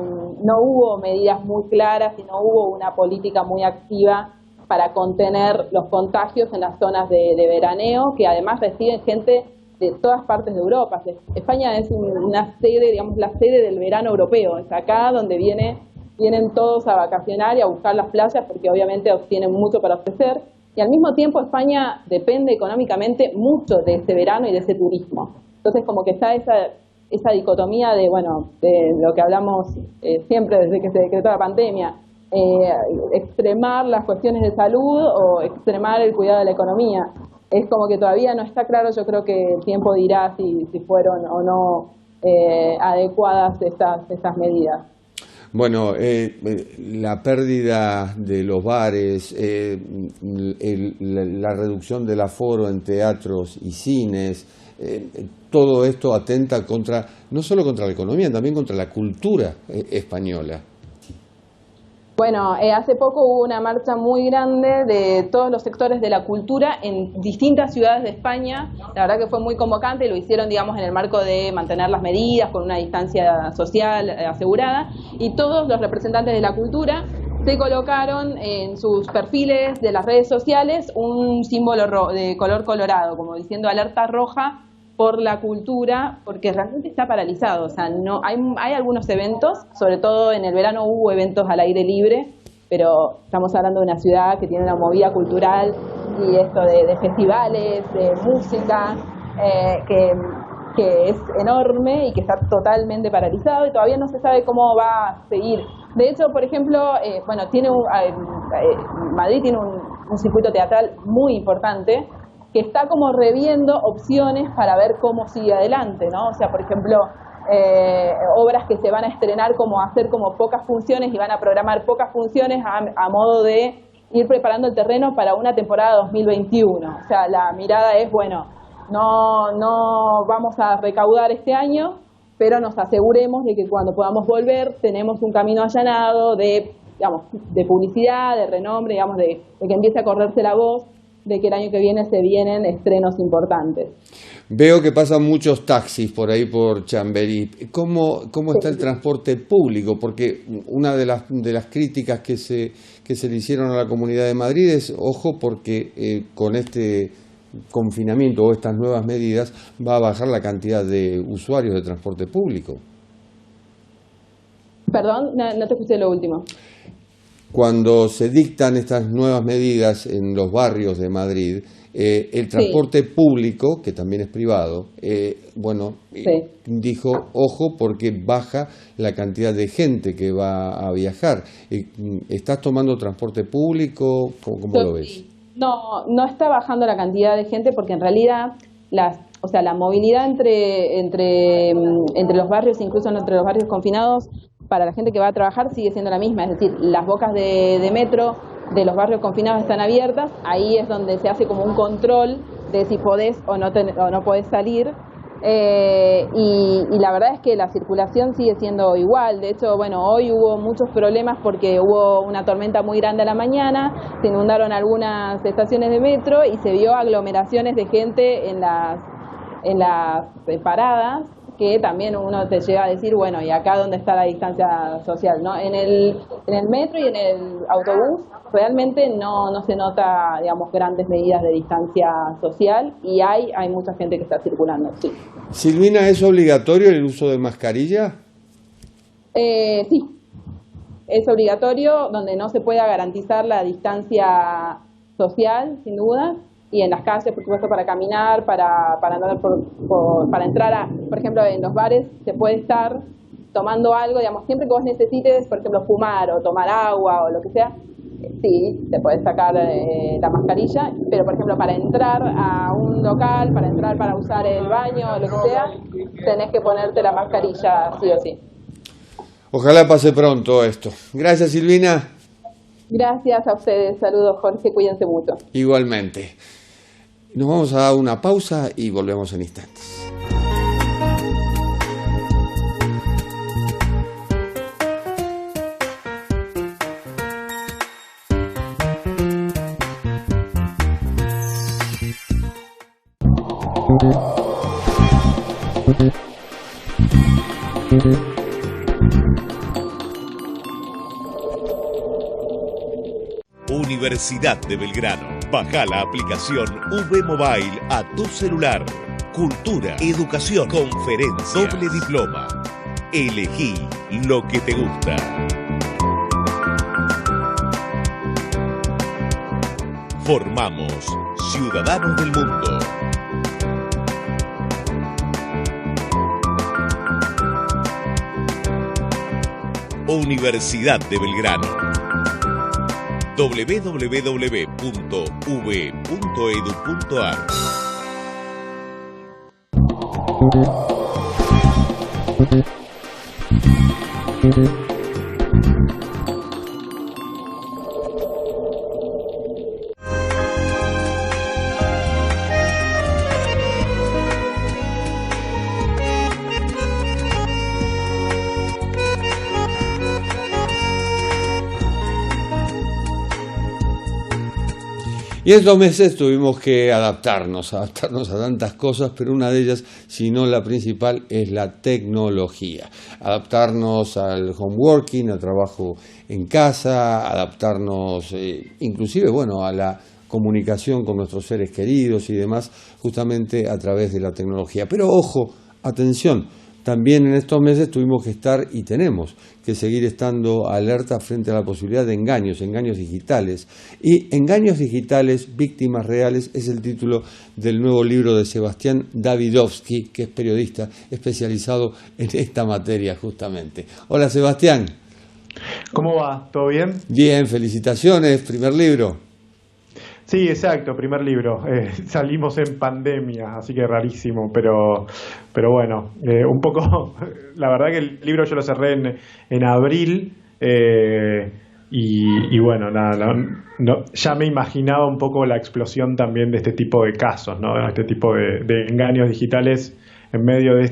no hubo medidas muy claras y no hubo una política muy activa para contener los contagios en las zonas de veraneo, que además reciben gente de todas partes de Europa. España es una sede, digamos, la sede del verano europeo, es acá donde vienen todos a vacacionar y a buscar las playas porque obviamente tienen mucho para ofrecer. Y al mismo tiempo España depende económicamente mucho de ese verano y de ese turismo. Entonces como que está esa dicotomía de lo que hablamos siempre desde que se decretó la pandemia, extremar las cuestiones de salud o extremar el cuidado de la economía. Es como que todavía no está claro, yo creo que el tiempo dirá si fueron o no adecuadas estas medidas. Bueno, la pérdida de los bares, la reducción del aforo en teatros y cines, todo esto atenta no solo contra la economía, también contra la cultura española. Bueno, hace poco hubo una marcha muy grande de todos los sectores de la cultura en distintas ciudades de España. La verdad que fue muy convocante y lo hicieron, digamos, en el marco de mantener las medidas con una distancia social asegurada. Y todos los representantes de la cultura se colocaron en sus perfiles de las redes sociales un símbolo de color colorado, como diciendo alerta roja por la cultura, porque realmente está paralizado. O sea, no hay algunos eventos, sobre todo en el verano hubo eventos al aire libre, pero estamos hablando de una ciudad que tiene una movida cultural y esto de festivales, de música, que es enorme y que está totalmente paralizado y todavía no se sabe cómo va a seguir. De hecho, por ejemplo, Madrid tiene un circuito teatral muy importante que está como reviendo opciones para ver cómo sigue adelante, ¿no? O sea, por ejemplo, obras que se van a estrenar como hacer como pocas funciones y van a programar pocas funciones a modo de ir preparando el terreno para una temporada 2021. O sea, la mirada es, bueno, no vamos a recaudar este año, pero nos aseguremos de que cuando podamos volver tenemos un camino allanado de publicidad, de renombre, digamos, de que empiece a correrse la voz de que el año que viene se vienen estrenos importantes. Veo que pasan muchos taxis por ahí por Chamberí. ¿Cómo está el transporte público? Porque una de las críticas que se le hicieron a la Comunidad de Madrid es, ojo, porque con este confinamiento o estas nuevas medidas va a bajar la cantidad de usuarios de transporte público. Perdón, no te escuché lo último. Cuando se dictan estas nuevas medidas en los barrios de Madrid, el transporte público, que también es privado, dijo, ojo, porque baja la cantidad de gente que va a viajar. ¿Estás tomando transporte público? ¿Cómo lo ves? No está bajando la cantidad de gente porque en realidad la movilidad entre los barrios, incluso entre los barrios confinados, para la gente que va a trabajar sigue siendo la misma, es decir, las bocas de metro de los barrios confinados están abiertas, ahí es donde se hace como un control de si podés o no podés salir, y la verdad es que la circulación sigue siendo igual. De hecho, hoy hubo muchos problemas porque hubo una tormenta muy grande a la mañana, se inundaron algunas estaciones de metro y se vio aglomeraciones de gente en las paradas, que también uno te llega a decir, bueno, ¿y acá dónde está la distancia social? ¿No? En el metro y en el autobús realmente no se nota, digamos, grandes medidas de distancia social y hay mucha gente que está circulando, sí. Silvina, ¿es obligatorio el uso de mascarilla? Sí, es obligatorio, donde no se pueda garantizar la distancia social, sin duda, y en las calles, por supuesto, para caminar, para andar para entrar por ejemplo, en los bares se puede estar tomando algo, digamos, siempre que vos necesites, por ejemplo, fumar o tomar agua o lo que sea, sí, te puedes sacar la mascarilla, pero por ejemplo para entrar a un local, para usar el baño o lo que sea, tenés que ponerte la mascarilla sí o sí. Ojalá pase pronto esto. Gracias, Silvina. Gracias a ustedes, saludos Jorge, cuídense mucho. Igualmente. Nos vamos a dar una pausa y volvemos en instantes. Universidad de Belgrano. Baja la aplicación V Mobile a tu celular. Cultura, educación, conferencias, doble diploma. Elegí lo que te gusta. Formamos ciudadanos del mundo. Universidad de Belgrano. www.v.edu.ar. Y estos meses tuvimos que adaptarnos a tantas cosas, pero una de ellas, si no la principal, es la tecnología. Adaptarnos al home working, al trabajo en casa, adaptarnos inclusive, a la comunicación con nuestros seres queridos y demás, justamente a través de la tecnología. Pero ojo, atención, también en estos meses tuvimos que estar y tenemos que seguir estando alerta frente a la posibilidad de engaños digitales. Y Engaños digitales, víctimas reales, es el título del nuevo libro de Sebastián Davidovsky, que es periodista especializado en esta materia justamente. Hola Sebastián. ¿Cómo va? ¿Todo bien? Bien, felicitaciones, primer libro. Sí, exacto, primer libro. Salimos en pandemia, así que rarísimo, pero bueno, un poco, la verdad que el libro yo lo cerré en abril y bueno, nada, no, ya me imaginaba un poco la explosión también de este tipo de casos, ¿no? Este tipo de engaños digitales en medio de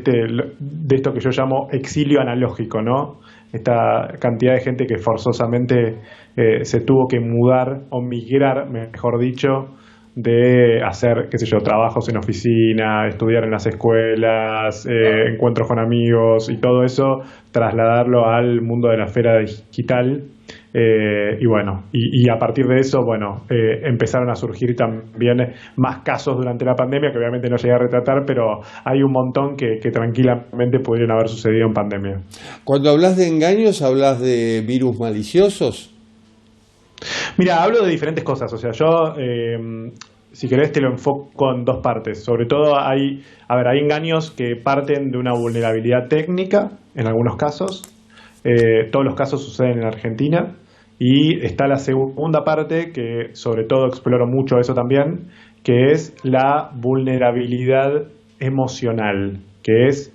esto que yo llamo exilio analógico, ¿no? Esta cantidad de gente que forzosamente se tuvo que mudar o migrar, mejor dicho, de hacer, trabajos en oficina, estudiar en las escuelas, encuentros con amigos y todo eso, trasladarlo al mundo de la esfera digital. Y a partir de eso, empezaron a surgir también más casos durante la pandemia, que obviamente no llegué a retratar, pero hay un montón que tranquilamente podrían haber sucedido en pandemia. Cuando hablas de engaños, ¿hablas de virus maliciosos? Mira, hablo de diferentes cosas. O sea, yo, si querés, te lo enfoco en dos partes. Sobre todo hay engaños que parten de una vulnerabilidad técnica, en algunos casos. Todos los casos suceden en Argentina. Y está la segunda parte, que sobre todo exploro mucho eso también, que es la vulnerabilidad emocional, que es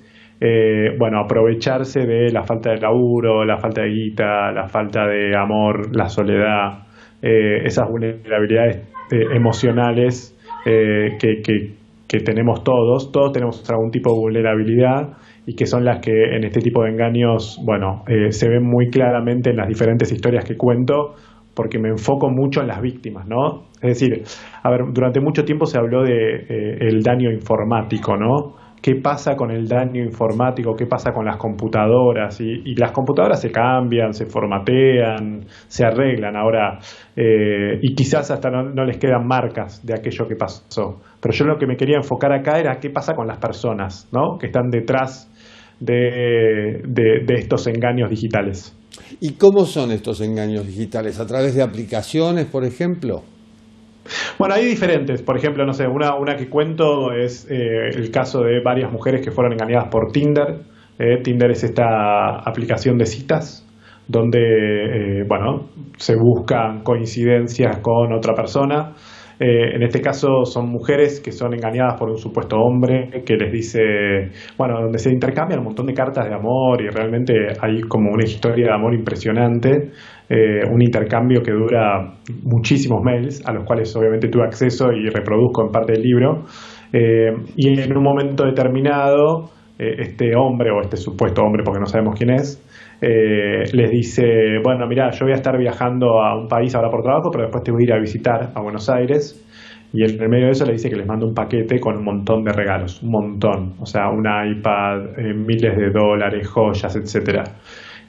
aprovecharse de la falta de laburo, la falta de guita, la falta de amor, la soledad, esas vulnerabilidades emocionales que tenemos todos tenemos algún tipo de vulnerabilidad y que son las que en este tipo de engaños, se ven muy claramente en las diferentes historias que cuento, porque me enfoco mucho en las víctimas, ¿no? Es decir, durante mucho tiempo se habló de el daño informático, ¿no? ¿Qué pasa con el daño informático? ¿Qué pasa con las computadoras? Y las computadoras se cambian, se formatean, se arreglan ahora, y quizás hasta no les quedan marcas de aquello que pasó. Pero yo lo que me quería enfocar acá era qué pasa con las personas, ¿no? Que están detrás de estos engaños digitales. ¿Y cómo son estos engaños digitales? ¿A través de aplicaciones, por ejemplo? Bueno, hay diferentes. Por ejemplo, no sé, una que cuento es el caso de varias mujeres que fueron engañadas por Tinder. Tinder es esta aplicación de citas donde se buscan coincidencias con otra persona. En este caso son mujeres que son engañadas por un supuesto hombre que les dice, donde se intercambian un montón de cartas de amor y realmente hay como una historia de amor impresionante, un intercambio que dura muchísimos mails, a los cuales obviamente tuve acceso y reproduzco en parte del libro, y en un momento determinado este hombre, o este supuesto hombre porque no sabemos quién es, les dice, mira, yo voy a estar viajando a un país ahora por trabajo, pero después te voy a ir a visitar a Buenos Aires, y en el medio de eso le dice que les manda un paquete con un montón de regalos, un montón, o sea, un iPad, miles de dólares, joyas, etcétera.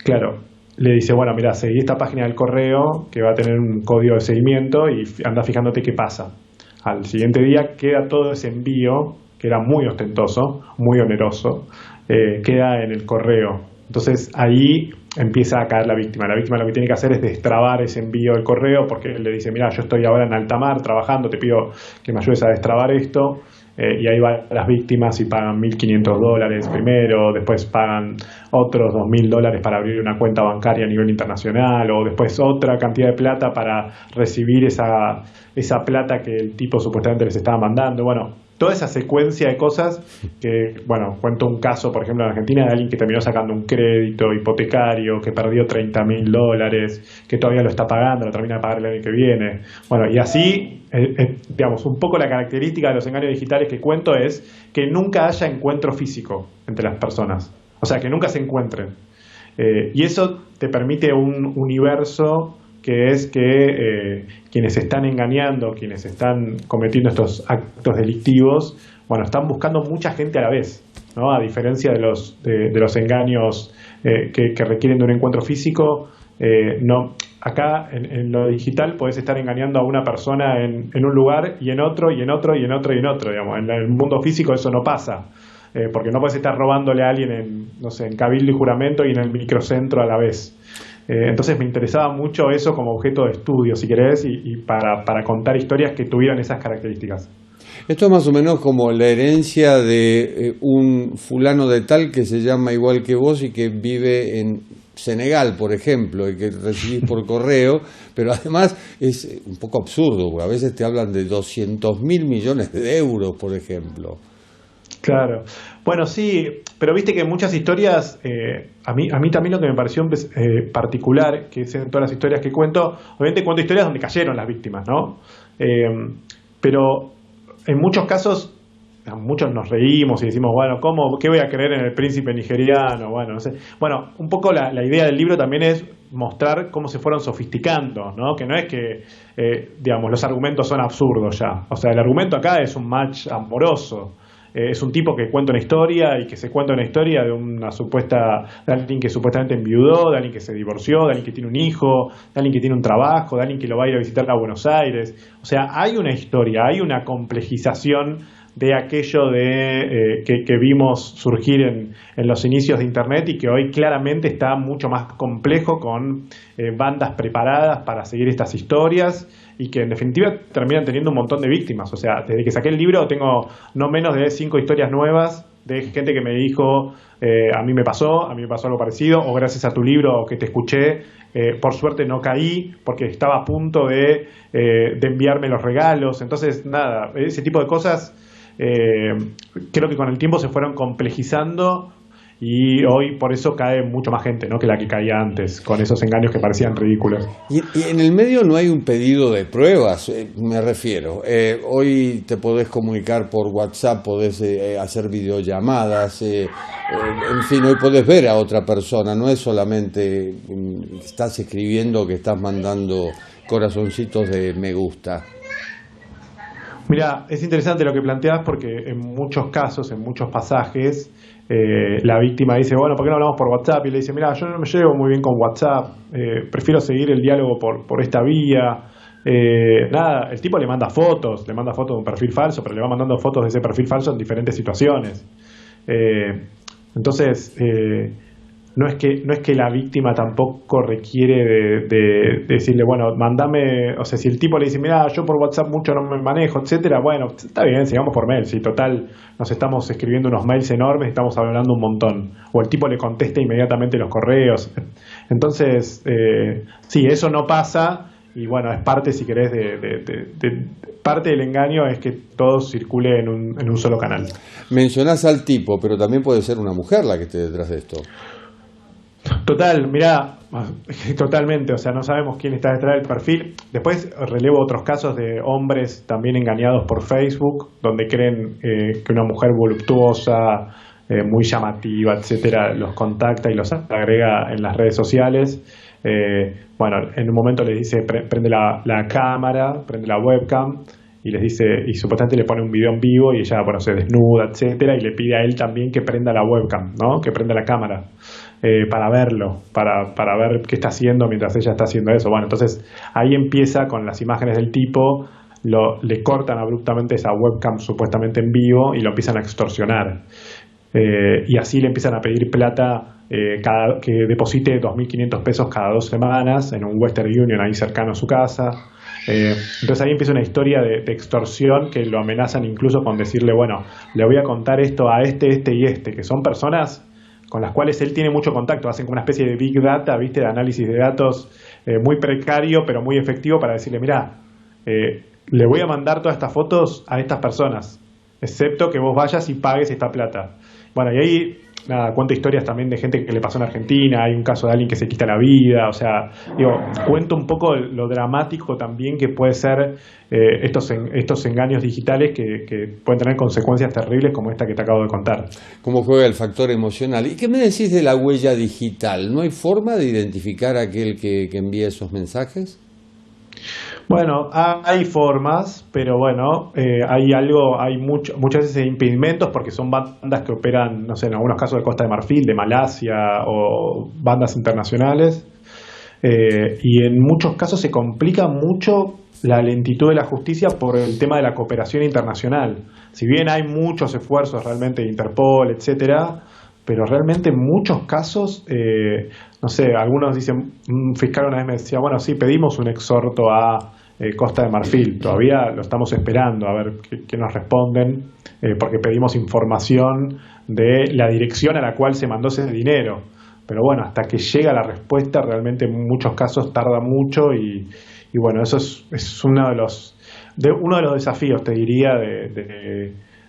Claro, le dice, mira, seguí esta página del correo que va a tener un código de seguimiento y anda fijándote qué pasa. Al siguiente día queda todo ese envío, que era muy ostentoso, muy oneroso, queda en el correo. Entonces ahí empieza a caer la víctima. La víctima lo que tiene que hacer es destrabar ese envío del correo, porque él le dice, mira, yo estoy ahora en alta mar trabajando, te pido que me ayudes a destrabar esto, y ahí van las víctimas y pagan $1.500 primero, después pagan otros $2.000 para abrir una cuenta bancaria a nivel internacional, o después otra cantidad de plata para recibir esa plata que el tipo supuestamente les estaba mandando. Toda esa secuencia de cosas que, cuento un caso, por ejemplo, en Argentina, de alguien que terminó sacando un crédito hipotecario, que perdió $30.000, que todavía lo está pagando, lo termina de pagar el año que viene. Y así, un poco la característica de los engaños digitales que cuento es que nunca haya encuentro físico entre las personas. O sea, que nunca se encuentren. Y eso te permite un universo que es que quienes están engañando, quienes están cometiendo estos actos delictivos, están buscando mucha gente a la vez, ¿no? A diferencia de los engaños que requieren de un encuentro físico, no. Acá en lo digital podés estar engañando a una persona en un lugar y en otro, y en otro, y en otro, y en otro, digamos. En el mundo físico eso no pasa, porque no podés estar robándole a alguien en Cabildo y Juramento y en el microcentro a la vez. Entonces me interesaba mucho eso como objeto de estudio, si querés, y para contar historias que tuvieran esas características. Esto es más o menos como la herencia de un fulano de tal que se llama igual que vos y que vive en Senegal, por ejemplo, y que recibís por correo, pero además es un poco absurdo, porque a veces te hablan de 200.000 millones de euros, por ejemplo. Claro. Sí, pero viste que en muchas historias, a mí también lo que me pareció particular, que es en todas las historias que cuento, obviamente cuento historias donde cayeron las víctimas, ¿no? Pero en muchos casos, muchos nos reímos y decimos, ¿qué voy a creer en el príncipe nigeriano? No sé. Un poco la idea del libro también es mostrar cómo se fueron sofisticando, ¿no? Que no es que, los argumentos son absurdos ya. O sea, el argumento acá es un match amoroso. Es un tipo que cuenta una historia y que se cuenta una historia de alguien que supuestamente enviudó, de alguien que se divorció, de alguien que tiene un hijo, de alguien que tiene un trabajo, de alguien que lo va a ir a visitar a Buenos Aires. O sea, hay una historia, hay una complejización de aquello que vimos surgir en los inicios de Internet y que hoy claramente está mucho más complejo, con bandas preparadas para seguir estas historias y que en definitiva terminan teniendo un montón de víctimas. O sea, desde que saqué el libro tengo no menos de 5 historias nuevas de gente que me dijo, a mí me pasó algo parecido, o gracias a tu libro o que te escuché, por suerte no caí porque estaba a punto de enviarme los regalos. Entonces, nada, ese tipo de cosas creo que con el tiempo se fueron complejizando y hoy por eso cae mucho más gente, ¿no?, que la que caía antes, con esos engaños que parecían ridículos. Y en el medio no hay un pedido de pruebas, me refiero. Hoy te podés comunicar por WhatsApp, podés hacer videollamadas, en fin, hoy podés ver a otra persona, no es solamente que estás escribiendo, que estás mandando corazoncitos de me gusta. Mira, es interesante lo que planteas porque en muchos casos, en muchos pasajes, la víctima dice, ¿por qué no hablamos por WhatsApp? Y le dice, mira, yo no me llevo muy bien con WhatsApp, prefiero seguir el diálogo por esta vía. Nada, el tipo le manda fotos de un perfil falso, pero le va mandando fotos de ese perfil falso en diferentes situaciones. Entonces, no es que la víctima tampoco requiere de decirle, bueno, mándame, o sea, si el tipo le dice, mira, yo por WhatsApp mucho no me manejo, etcétera, bueno, está bien, sigamos por mail, si total nos estamos escribiendo unos mails enormes, estamos hablando un montón, o el tipo le contesta inmediatamente los correos. Entonces, sí, eso no pasa, y bueno, es parte, si querés, parte del engaño es que todo circule en un solo canal. Mencionás al tipo, pero también puede ser una mujer la que esté detrás de esto. Total, mirá, totalmente, o sea, no sabemos quién está detrás del perfil. Después relevo otros casos de hombres también engañados por Facebook, donde creen que una mujer voluptuosa, muy llamativa, etcétera, los contacta y los agrega en las redes sociales. Bueno, en un momento les dice, prende la cámara, prende la webcam, y les dice, y supuestamente le pone un video en vivo y ella, bueno, se desnuda, etcétera, y le pide a él también que prenda la webcam, ¿no? Que prenda la cámara. Para verlo, para ver qué está haciendo mientras ella está haciendo eso. Bueno, entonces ahí empieza con las imágenes del tipo, le cortan abruptamente esa webcam supuestamente en vivo y lo empiezan a extorsionar. Y así le empiezan a pedir plata, que deposite 2.500 pesos cada 2 semanas en un Western Union ahí cercano a su casa. Entonces ahí empieza una historia de extorsión que lo amenazan incluso con decirle, bueno, le voy a contar esto a este y este, que son personas con las cuales él tiene mucho contacto, hacen como una especie de big data, ¿viste? De análisis de datos muy precario, pero muy efectivo para decirle, mira, le voy a mandar todas estas fotos a estas personas, excepto que vos vayas y pagues esta plata. Bueno, y ahí, nada, cuento historias también de gente que le pasó en Argentina, hay un caso de alguien que se quita la vida, o sea, digo, cuento un poco lo dramático también que puede ser estos engaños digitales que pueden tener consecuencias terribles como esta que te acabo de contar. ¿Cómo juega el factor emocional? ¿Y qué me decís de la huella digital? ¿No hay forma de identificar a aquel que envía esos mensajes? Bueno, hay formas, pero bueno, hay muchas veces impedimentos porque son bandas que operan, no sé, en algunos casos de Costa de Marfil, de Malasia o bandas internacionales, y en muchos casos se complica mucho la lentitud de la justicia por el tema de la cooperación internacional. Si bien hay muchos esfuerzos realmente de Interpol, etcétera, pero realmente en muchos casos, no sé, algunos dicen, un fiscal una vez me decía, bueno, sí, pedimos un exhorto a Costa de Marfil, todavía lo estamos esperando a ver qué nos responden, porque pedimos información de la dirección a la cual se mandó ese dinero. Pero bueno, hasta que llega la respuesta, realmente en muchos casos tarda mucho y bueno, eso es uno de los desafíos, te diría,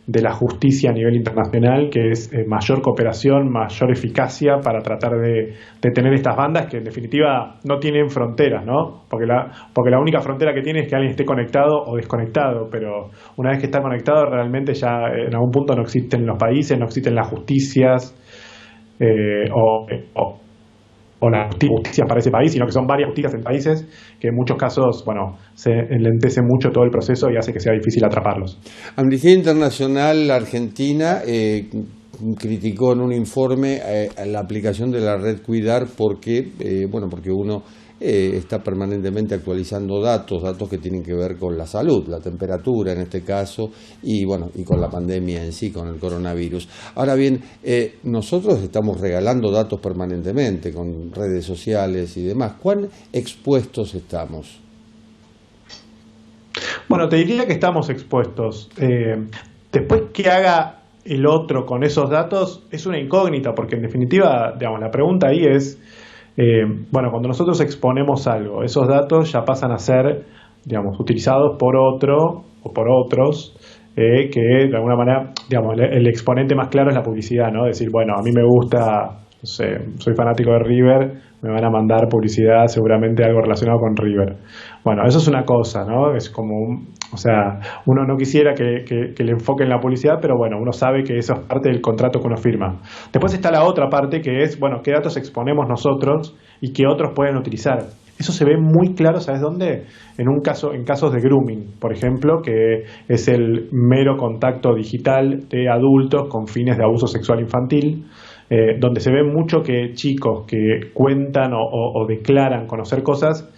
de la justicia a nivel internacional, que es mayor cooperación, mayor eficacia para tratar de tener estas bandas que en definitiva no tienen fronteras, ¿no? Porque la única frontera que tiene es que alguien esté conectado o desconectado, pero una vez que está conectado realmente ya en algún punto no existen los países, no existen las justicias o la justicia para ese país, sino que son varias justicias en países que en muchos casos, bueno, se enlentece mucho todo el proceso y hace que sea difícil atraparlos. Amnistía Internacional Argentina criticó en un informe la aplicación de la red Cuidar porque uno está permanentemente actualizando datos que tienen que ver con la salud, la temperatura en este caso, y con la pandemia en sí, con el coronavirus. Ahora bien, nosotros estamos regalando datos permanentemente con redes sociales y demás. ¿Cuán expuestos estamos? Bueno, te diría que estamos expuestos. Después, ¿qué haga el otro con esos datos? Es una incógnita, porque en definitiva, digamos, la pregunta ahí es, cuando nosotros exponemos algo, esos datos ya pasan a ser, digamos, utilizados por otro o por otros, que de alguna manera, digamos, el exponente más claro es la publicidad, ¿no? Decir, bueno, a mí me gusta, no sé, soy fanático de River, me van a mandar publicidad, seguramente algo relacionado con River. Bueno, eso es una cosa, ¿no? Es como, uno no quisiera que le enfoquen la publicidad, pero bueno, uno sabe que eso es parte del contrato que uno firma. Después está la otra parte que es, qué datos exponemos nosotros y qué otros pueden utilizar. Eso se ve muy claro, ¿sabes dónde? En casos de grooming, por ejemplo, que es el mero contacto digital de adultos con fines de abuso sexual infantil, donde se ve mucho que chicos que cuentan o declaran conocer cosas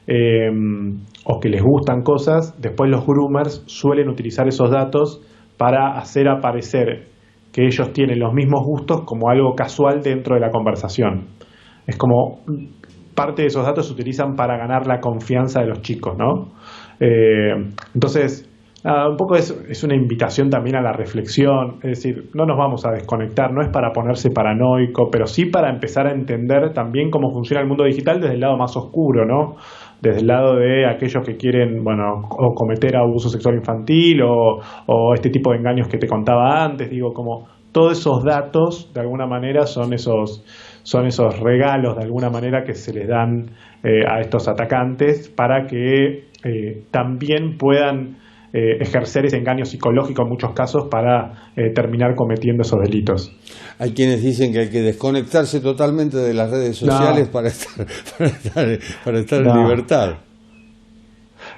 o que les gustan cosas, después los groomers suelen utilizar esos datos para hacer aparecer que ellos tienen los mismos gustos como algo casual dentro de la conversación. Es como parte de esos datos se utilizan para ganar la confianza de los chicos, ¿no? Entonces, nada, un poco es una invitación también a la reflexión, es decir, no nos vamos a desconectar, no es para ponerse paranoico, pero sí para empezar a entender también cómo funciona el mundo digital desde el lado más oscuro, ¿no? Desde el lado de aquellos que quieren, bueno, o cometer abuso sexual infantil o este tipo de engaños que te contaba antes, digo, como todos esos datos de alguna manera son esos regalos de alguna manera que se les dan a estos atacantes para que también puedan ejercer ese engaño psicológico en muchos casos para terminar cometiendo esos delitos. Hay quienes dicen que hay que desconectarse totalmente de las redes sociales para estar en libertad.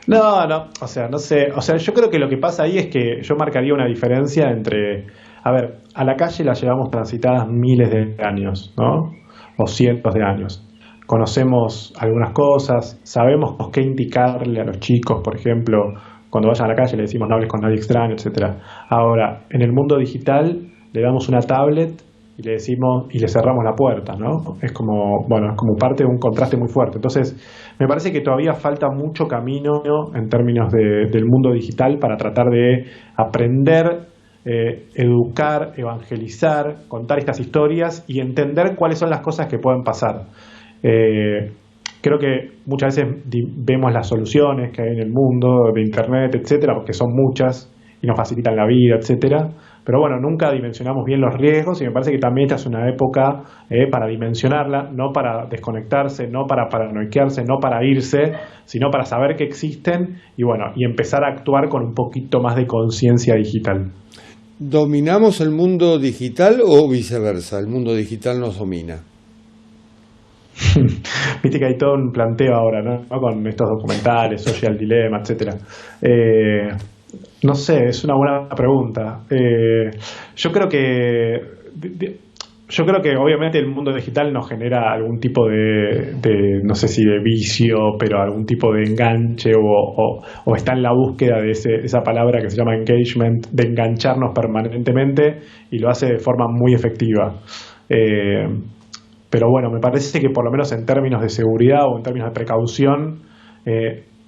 No, o sea, no sé, o sea, yo creo que lo que pasa ahí es que yo marcaría una diferencia entre, a ver, a la calle la llevamos transitadas miles de años, ¿no? O cientos de años. Conocemos algunas cosas, sabemos qué indicarle a los chicos, por ejemplo, cuando vayan a la calle le decimos no hables con nadie extraño, etcétera. Ahora, en el mundo digital le damos una tablet y le decimos y le cerramos la puerta, ¿no? Es como, bueno, es como parte de un contraste muy fuerte. Entonces, me parece que todavía falta mucho camino en términos del mundo digital para tratar de aprender, educar, evangelizar, contar estas historias y entender cuáles son las cosas que pueden pasar. Creo que muchas veces vemos las soluciones que hay en el mundo de Internet, etcétera, porque son muchas y nos facilitan la vida, etcétera. Pero bueno, nunca dimensionamos bien los riesgos y me parece que también esta es una época para dimensionarla, no para desconectarse, no para paranoiquearse, no para irse, sino para saber que existen y bueno, y empezar a actuar con un poquito más de conciencia digital. ¿Dominamos el mundo digital o viceversa? ¿El mundo digital nos domina? Viste que hay todo un planteo ahora, ¿no? Con estos documentales, Social Dilemma, etcétera. No sé, es una buena pregunta. Yo creo que obviamente el mundo digital nos genera algún tipo de no sé si de vicio, pero algún tipo de enganche o está en la búsqueda de esa palabra que se llama engagement, de engancharnos permanentemente y lo hace de forma muy efectiva. Pero bueno, me parece que por lo menos en términos de seguridad o en términos de precaución,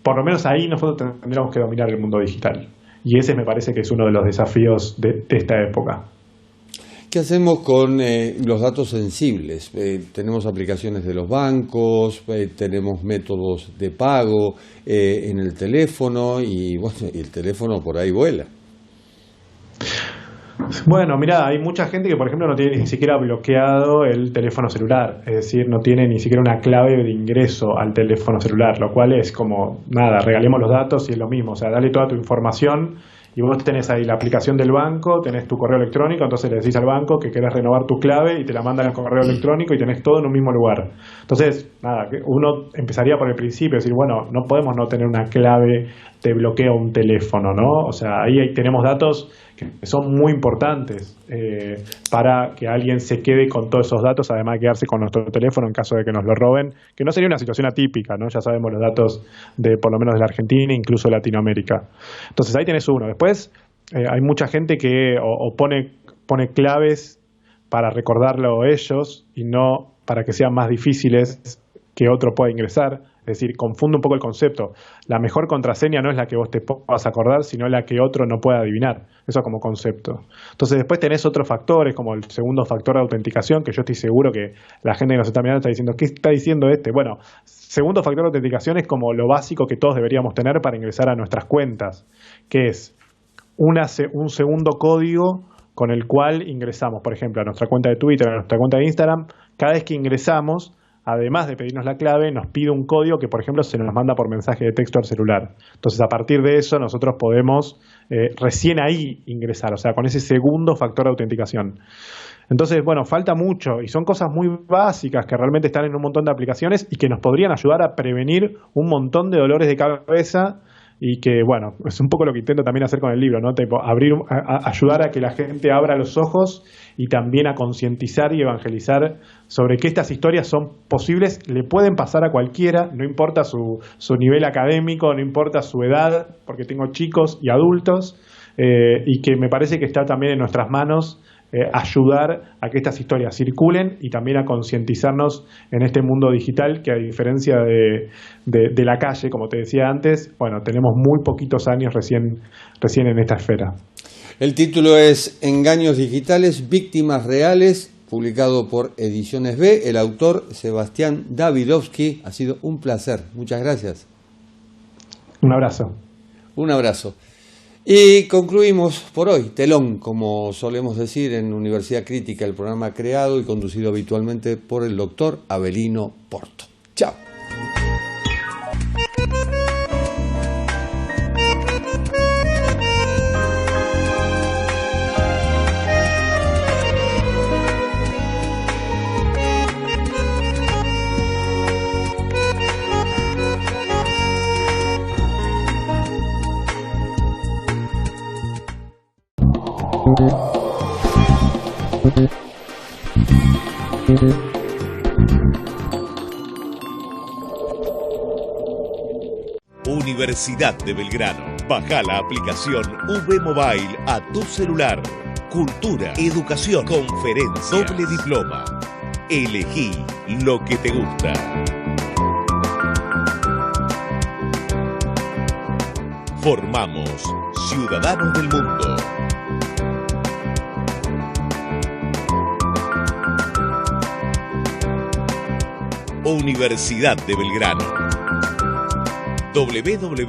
por lo menos ahí nosotros tendríamos que dominar el mundo digital. Y ese me parece que es uno de los desafíos de esta época. ¿Qué hacemos con los datos sensibles? Tenemos aplicaciones de los bancos, tenemos métodos de pago en el teléfono y bueno, el teléfono por ahí vuela. Bueno, mirá, hay mucha gente que, por ejemplo, no tiene ni siquiera bloqueado el teléfono celular, es decir, no tiene ni siquiera una clave de ingreso al teléfono celular, lo cual es como, nada, regalemos los datos y es lo mismo, o sea, dale toda tu información y vos tenés ahí la aplicación del banco, tenés tu correo electrónico, entonces le decís al banco que querés renovar tu clave y te la mandan al correo electrónico y tenés todo en un mismo lugar. Entonces, nada, uno empezaría por el principio, decir, bueno, no podemos no tener una clave de bloqueo a un teléfono, ¿no? O sea, ahí tenemos datos que son muy importantes para que alguien se quede con todos esos datos, además de quedarse con nuestro teléfono en caso de que nos lo roben, que no sería una situación atípica, ¿no? Ya sabemos los datos de por lo menos de la Argentina, incluso de Latinoamérica. Entonces ahí tenés uno. Después hay mucha gente que pone claves para recordarlo ellos y no para que sean más difíciles que otro pueda ingresar. Es decir, confunde un poco el concepto. La mejor contraseña no es la que vos te puedas acordar, sino la que otro no pueda adivinar. Eso como concepto. Entonces después tenés otros factores, como el segundo factor de autenticación, que yo estoy seguro que la gente que nos está mirando está diciendo, ¿qué está diciendo este? Bueno, segundo factor de autenticación es como lo básico que todos deberíamos tener para ingresar a nuestras cuentas, que es un segundo código con el cual ingresamos, por ejemplo, a nuestra cuenta de Twitter, a nuestra cuenta de Instagram. Cada vez que ingresamos, además de pedirnos la clave, nos pide un código que, por ejemplo, se nos manda por mensaje de texto al celular. Entonces, a partir de eso, nosotros podemos recién ahí ingresar, o sea, con ese segundo factor de autenticación. Entonces, bueno, falta mucho y son cosas muy básicas que realmente están en un montón de aplicaciones y que nos podrían ayudar a prevenir un montón de dolores de cabeza y que, bueno, es un poco lo que intento también hacer con el libro, ¿no? Tipo, ayudar a que la gente abra los ojos y también a concientizar y evangelizar sobre que estas historias son posibles, le pueden pasar a cualquiera, no importa su nivel académico, no importa su edad, porque tengo chicos y adultos, y que me parece que está también en nuestras manos ayudar a que estas historias circulen y también a concientizarnos en este mundo digital que, a diferencia de la calle, como te decía antes, bueno, tenemos muy poquitos años recién en esta esfera. El título es Engaños digitales, víctimas reales, publicado por Ediciones B. El autor, Sebastián Davidovsky. Ha sido un placer. Muchas gracias. Un abrazo. Un abrazo. Y concluimos por hoy, telón, como solemos decir en Universidad Crítica, el programa creado y conducido habitualmente por el doctor Avelino Porto. Chao. Universidad de Belgrano. Baja la aplicación V Mobile a tu celular. Cultura, educación, conferencias, doble diploma. Elegí lo que te gusta. Formamos ciudadanos del mundo. Universidad de Belgrano. www.uv.edu.ar